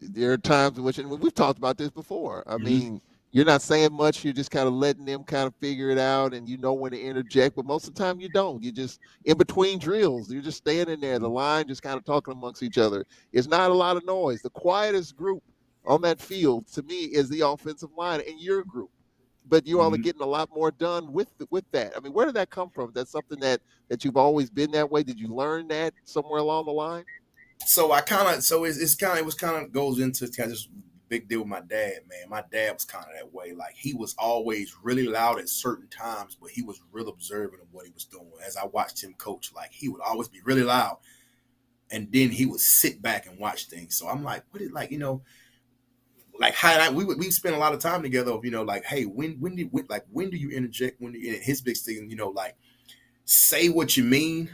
There are times in which, and we've talked about this before. I Mm-hmm. mean, you're not saying much. You're just kind of letting them kind of figure it out, and you know when to interject. But most of the time, you don't. You just in between drills. You're just standing there. The line just kind of talking amongst each other. It's not a lot of noise. The quietest group on that field to me is the offensive line in your group. But you all are Mhm. getting a lot more done with that. I mean, where did that come from? That's something that you've always been that way. Did you learn that somewhere along the line? So I kind of, so it's kind of, it was kind of goes into kind of this big deal with my dad, man. My dad was kind of that way. Like he was always really loud at certain times, but he was real observant of what he was doing. As I watched him coach, like he would always be really loud, and then he would sit back and watch things. So I'm like, what is like, like how we spend a lot of time together. Of, like, hey, when do you interject? When do you, his big thing, like say what you mean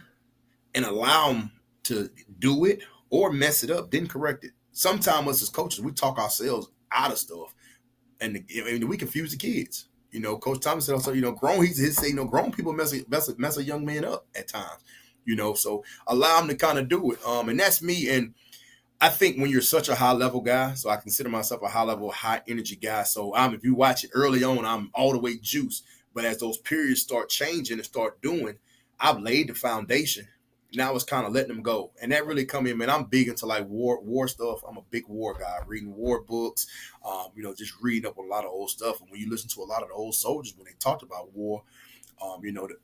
and allow them to do it or mess it up, then correct it. Sometimes us as coaches, we talk ourselves out of stuff, and we confuse the kids. Coach Thomas said also, grown. He say, grown people mess a young man up at times. So allow them to kind of do it. And that's me. And I think when you're such a high level guy, so I consider myself a high level, high energy guy. So if you watch it early on, I'm all the way juiced. But as those periods start changing and start doing, I've laid the foundation. Now it's kind of letting them go, and that really come in, man. I'm big into like war stuff. I'm a big war guy, reading war books, just reading up on a lot of old stuff. And when you listen to a lot of the old soldiers when they talked about war,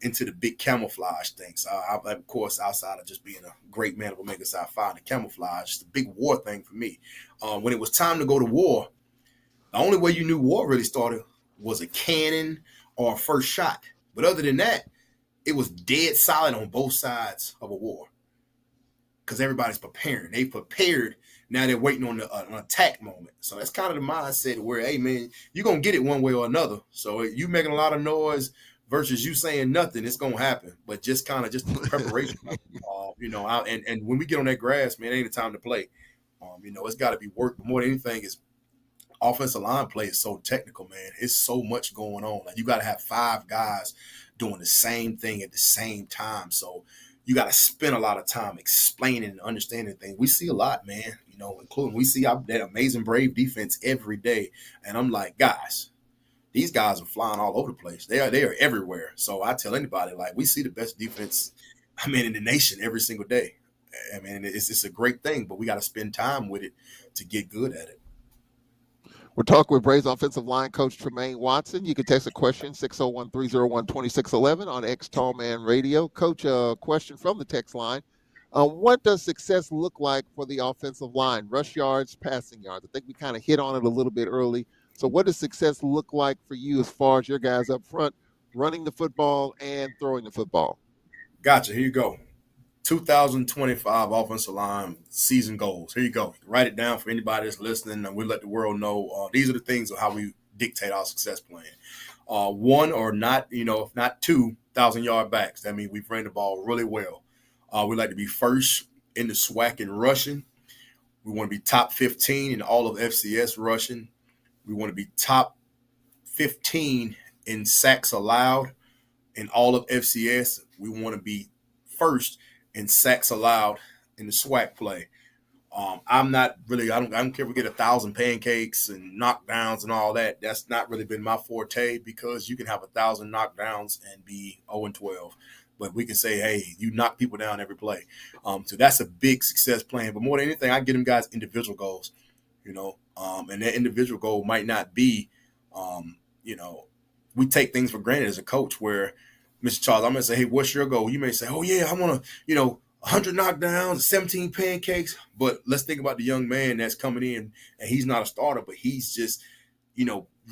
into the big camouflage things. Of course, outside of just being a great man of Omega Psi Phi, the camouflage, it's the big war thing for me. When it was time to go to war, the only way you knew war really started was a cannon or a first shot. But other than that, it was dead silent on both sides of a war because everybody's preparing. They prepared. Now they're waiting on an attack moment. So that's kind of the mindset where, hey, man, you're going to get it one way or another. So you making a lot of noise versus you saying nothing, it's going to happen. But just kind of just the preparation. And when we get on that grass, man, it ain't the time to play. It's got to be work. But more than anything is offensive line play is so technical, man. It's so much going on. Like you got to have five guys doing the same thing at the same time. So you got to spend a lot of time explaining and understanding things. We see a lot, man. Including we see that amazing Brave defense every day, and I'm like, guys, these guys are flying all over the place. They are everywhere. So I tell anybody, like, we see the best defense, in the nation every single day. I mean, it's a great thing, but we got to spend time with it to get good at it. We're talking with Braves offensive line coach Trumaine Watson. You can text a question 601-301-2611 on X Tallman Radio. Coach, a question from the text line. What does success look like for the offensive line? Rush yards, passing yards. I think we kind of hit on it a little bit early. So what does success look like for you as far as your guys up front running the football and throwing the football? Gotcha. Here you go. 2025 offensive line season goals. Here you go. Write it down for anybody that's listening, and we let the world know these are the things of how we dictate our success plan. One or not, if not 2,000-yard backs. That means we've ran the ball really well. We like to be first in the SWAC in rushing. We want to be top 15 in all of FCS rushing. We want to be top 15 in sacks allowed in all of FCS. We want to be first in sacks allowed in the SWAC play. I'm not really, I don't care if we get 1,000 pancakes and knockdowns and all that. That's not really been my forte because you can have 1,000 knockdowns and be 0-12. But we can say, hey, you knock people down every play. So that's a big success plan. But more than anything, I get them guys individual goals, and that individual goal might not be, you know, we take things for granted as a coach where, Mr. Charles, I'm going to say, hey, what's your goal? You may say, oh, yeah, I want to, 100 knockdowns, 17 pancakes. But let's think about the young man that's coming in, and he's not a starter, but he's just,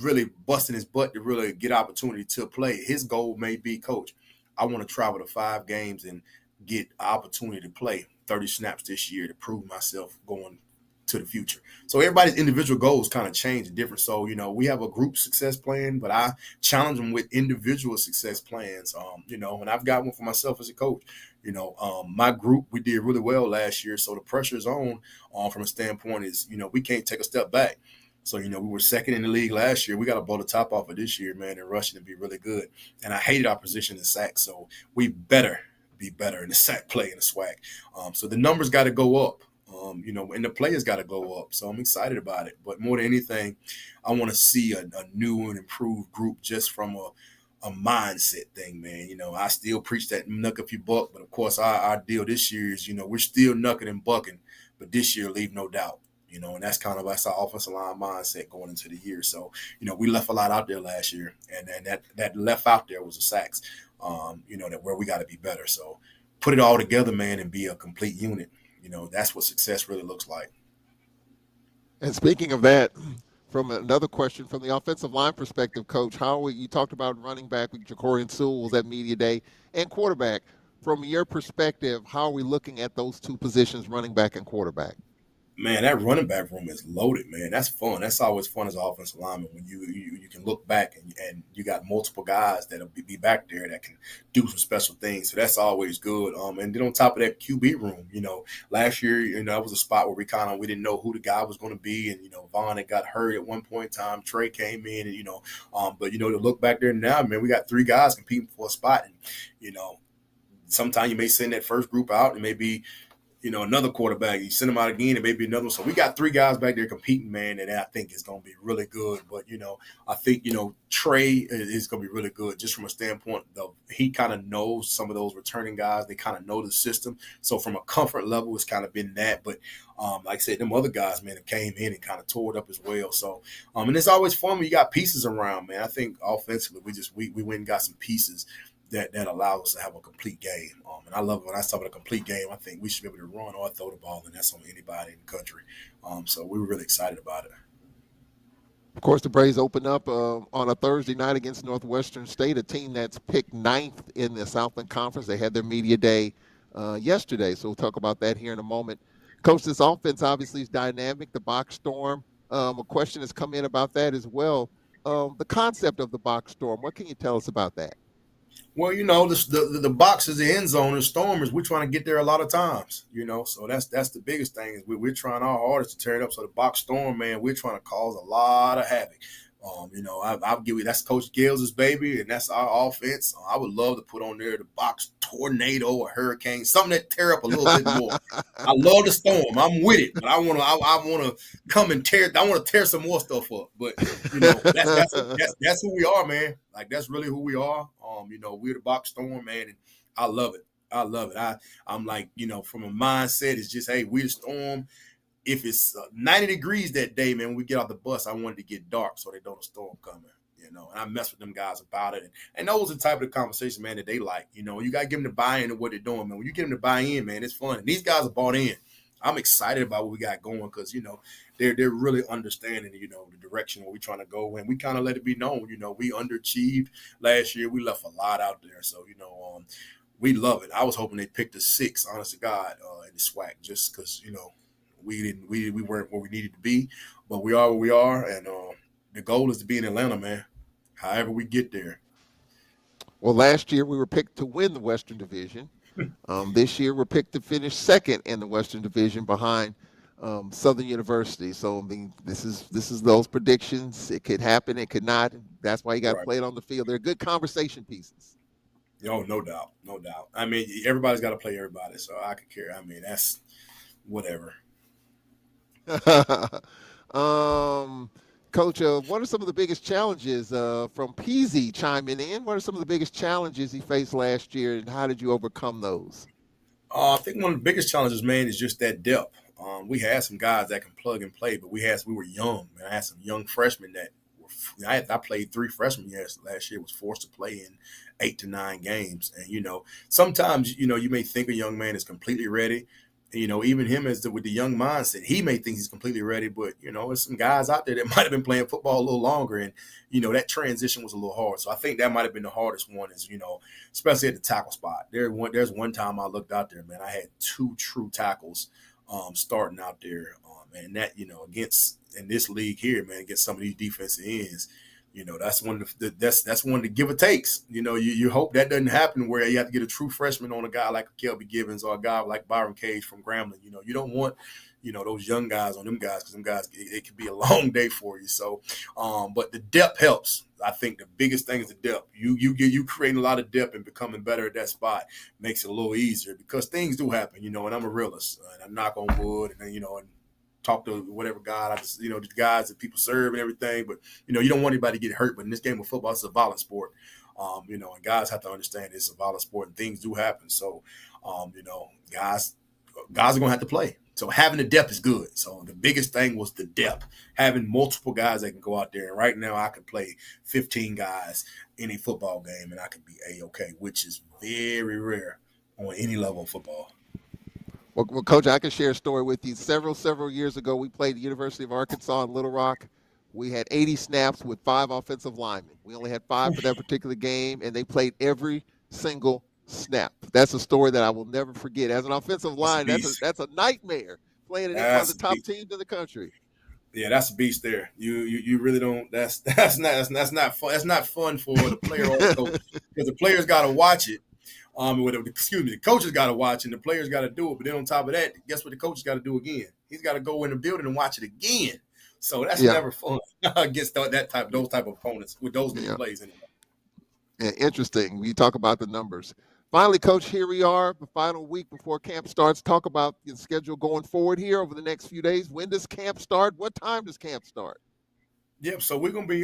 really busting his butt to really get opportunity to play. His goal may be, coach, I want to travel to 5 games and get an opportunity to play 30 snaps this year to prove myself going to the future. So everybody's individual goals kind of change and different. So, we have a group success plan, but I challenge them with individual success plans. And I've got one for myself as a coach. My group, we did really well last year. So the pressure is on from a standpoint is, we can't take a step back. So, we were second in the league last year. We got to blow the top off of this year, man, and rushing to be really good. And I hated our position in sack. So we better be better in the sack play in the SWAC. So the numbers got to go up. And the players got to go up. So I'm excited about it. But more than anything, I want to see a new and improved group just from a mindset thing, man. I still preach that knuck if you buck. But, of course, our deal this year is, we're still knucking and bucking. But this year, leave no doubt. And that's our offensive line mindset going into the year. So, we left a lot out there last year, and that left out there was the sacks. That where we got to be better. So, put it all together, man, and be a complete unit. That's what success really looks like. And speaking of that, from another question from the offensive line perspective, Coach, you talked about running back with Jacorian Sewell at media day and quarterback. From your perspective, how are we looking at those two positions, running back and quarterback? Man, that running back room is loaded, man. That's fun. That's always fun as an offensive lineman when you can look back and you got multiple guys that'll be back there that can do some special things. So that's always good. And then on top of that QB room, last year, that was a spot where we didn't know who the guy was going to be, and Vaughn had got hurt at one point in time. Trey came in, and but to look back there now, man, we got three guys competing for a spot, and sometimes you may send that first group out, and maybe another quarterback. You send them out again, and maybe another one. So we got three guys back there competing, man, and I think it's going to be really good. But, I think, Trey is going to be really good just from a standpoint of he kind of knows some of those returning guys. They kind of know the system. So from a comfort level, it's kind of been that. But like I said, them other guys, man, have came in and kind of tore it up as well. So, and it's always fun when you got pieces around, man. I think offensively, we went and got some pieces that allows us to have a complete game. And I love it when I talk about a complete game. I think we should be able to run or throw the ball, and that's on anybody in the country. So we were really excited about it. Of course, the Braves open up on a Thursday night against Northwestern State, a team that's picked ninth in the Southland Conference. They had their media day yesterday, so we'll talk about that here in a moment. Coach, this offense obviously is dynamic. The box storm, a question has come in about that as well. The concept of the box storm, what can you tell us about that? Well, the box is the end zone. The storm is we're trying to get there a lot of times. So that's the biggest thing is we're trying our hardest to tear it up. So the box storm, man, we're trying to cause a lot of havoc. I'll give you that's Coach Gales' baby, and that's our offense. I would love to put on there the box tornado or hurricane, something that tear up a little bit more. I love the storm. I'm with it, but I want to come and tear. I want to tear some more stuff up. But that's who we are, man. Like that's really who we are. We're the box storm, man, and I love it. I love it. I'm like, from a mindset, it's just, hey, we're the storm. If it's 90 degrees that day, man, when we get off the bus, I wanted to get dark so they know the storm coming, and I mess with them guys about it. And those are the type of the conversation, man, that they like. You got to give them the buy-in to what they're doing, man. When you get them to buy in, man, it's fun. And these guys are bought in. I'm excited about what we got going because, they're really understanding, the direction where we're trying to go. And we kind of let it be known, we underachieved last year. We left a lot out there. So, we love it. I was hoping they picked a 6, honest to God, in the SWAC just because, we weren't where we needed to be, but we are where we are, and the goal is to be in Atlanta, man. However we get there. Well, last year we were picked to win the Western Division. This year we're picked to finish second in the Western Division behind Southern University. So I mean, this is those predictions. It could happen, it could not. That's why you got to play it on the field. They're good conversation pieces. Oh, no doubt, no doubt. I mean, everybody's got to play everybody, so I could care. I mean, that's whatever. Coach, what are some of the biggest challenges from Peasy chiming in? What are some of the biggest challenges he faced last year, and how did you overcome those? I think one of the biggest challenges, man, is just that depth. We had some guys that can plug and play, but we were young. Man, I had some young freshmen that were. I played 3 freshman years last year. Was forced to play in 8 to 9 games, and sometimes you may think a young man is completely ready. Even him with the young mindset, he may think he's completely ready, but there's some guys out there that might have been playing football a little longer, and that transition was a little hard. So I think that might have been the hardest one, is especially at the tackle spot. There's one time I looked out there, man, I had 2 true tackles starting out there, and that against in this league here, man, against some of these defensive ends. That's one of that's one of the give or takes. You hope that doesn't happen where you have to get a true freshman on a guy like Kelby Givens or a guy like Byron Cage from Grambling. You don't want those young guys on them guys, because them guys, it could be a long day for you. So, but the depth helps. I think the biggest thing is the depth. You creating a lot of depth and becoming better at that spot makes it a little easier, because things do happen. And I'm a realist, and I knock on wood, and and talk to whatever God, I just, the guys that people serve and everything, but, you don't want anybody to get hurt. But in this game of football, it's a violent sport, and guys have to understand it's a violent sport and things do happen. So, guys are going to have to play. So having the depth is good. So the biggest thing was the depth, having multiple guys that can go out there. And right now, I could play 15 guys in a football game, and I could be a-okay, which is very rare on any level of football. Well, Coach, I can share a story with you. Several years ago, we played the University of Arkansas in Little Rock. We had 80 snaps with 5 offensive linemen. We only had 5 for that particular game, and they played every single snap. That's a story that I will never forget. As an offensive That's a line, beast. that's a nightmare playing against one of That's the a top beast. teams in the country. Yeah, that's a beast there. You really don't. That's not fun. That's not fun for the player or the coach because the players got to watch it. Excuse me, the coaches got to watch and the players got to do it. But then on top of that, guess what? The coach got to do again. He's got to go in the building and watch it again. So that's Yeah. never fun against those type of opponents with those many plays anyway. Yeah, interesting. We talk about the numbers. Finally, Coach, here we are, the final week before camp starts. Talk about the schedule going forward here over the next few days. When does camp start? What time does camp start? Yep. So we're gonna be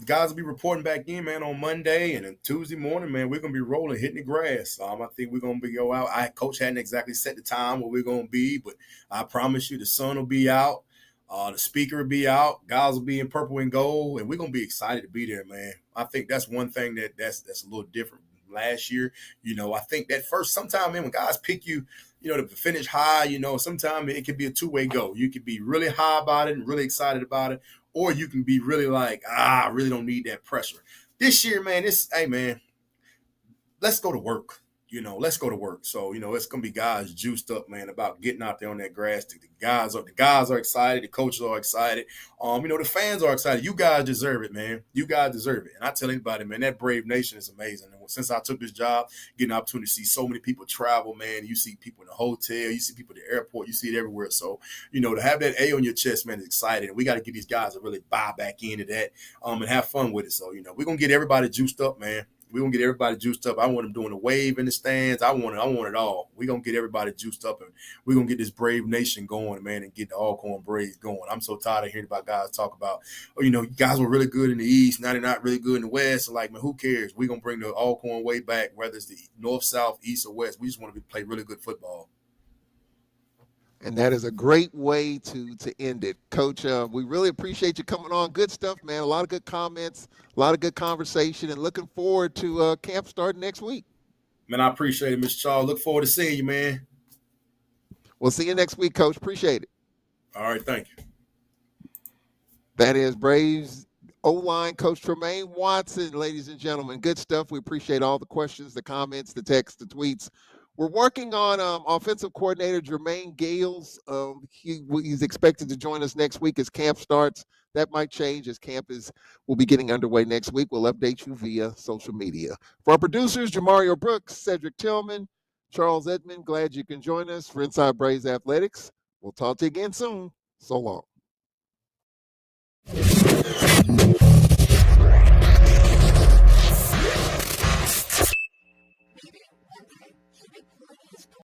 guys will be reporting back in, man, on Monday and then Tuesday morning, man. We're gonna be rolling, hitting the grass. I think we're gonna go out. Coach hadn't exactly set the time where we're gonna be, but I promise you, the sun will be out, the speaker will be out, guys will be in purple and gold, and we're gonna be excited to be there, man. I think that's one thing that's a little different from last year. I think that first sometime, man, when guys pick you, to finish high, sometimes it could be a two-way go. You could be really high about it and really excited about it, or you can be really like, I really don't need that pressure. This year, man, hey, man, let's go to work. Let's go to work. So, it's going to be guys juiced up, man, about getting out there on that grass. The guys are excited. The coaches are excited. The fans are excited. You guys deserve it, man. You guys deserve it. And I tell anybody, man, that Brave Nation is amazing. And since I took this job, getting an opportunity to see so many people travel, man. You see people in the hotel. You see people at the airport. You see it everywhere. So, to have that A on your chest, man, is exciting. And we got to get these guys to really buy back into that and have fun with it. So, we're going to get everybody juiced up, man. We're going to get everybody juiced up. I want them doing a wave in the stands. I want it all. We're going to get everybody juiced up, and we're going to get this Brave Nation going, man, and get the Alcorn Braves going. I'm so tired of hearing about guys talk about, you guys were really good in the East. Now they're not really good in the West. So, man, who cares? We're going to bring the Alcorn way back, whether it's the North, South, East, or West. We just want to play really good football. And that is a great way to end it. Coach, we really appreciate you coming on. Good stuff, man. A lot of good comments, a lot of good conversation, and looking forward to camp starting next week. Man, I appreciate it, Mr. Charles. Look forward to seeing you, man. We'll see you next week, Coach. Appreciate it. All right, thank you. That is Braves O-line coach Trumaine Watson, ladies and gentlemen. Good stuff. We appreciate all the questions, the comments, the texts, the tweets. We're working on offensive coordinator Jermaine Gales. He's expected to join us next week as camp starts. That might change as camp will be getting underway next week. We'll update you via social media. For our producers, Jamario Brooks, Cedric Tillman, Charles Edmond, glad you can join us for Inside Braves Athletics. We'll talk to you again soon. So long.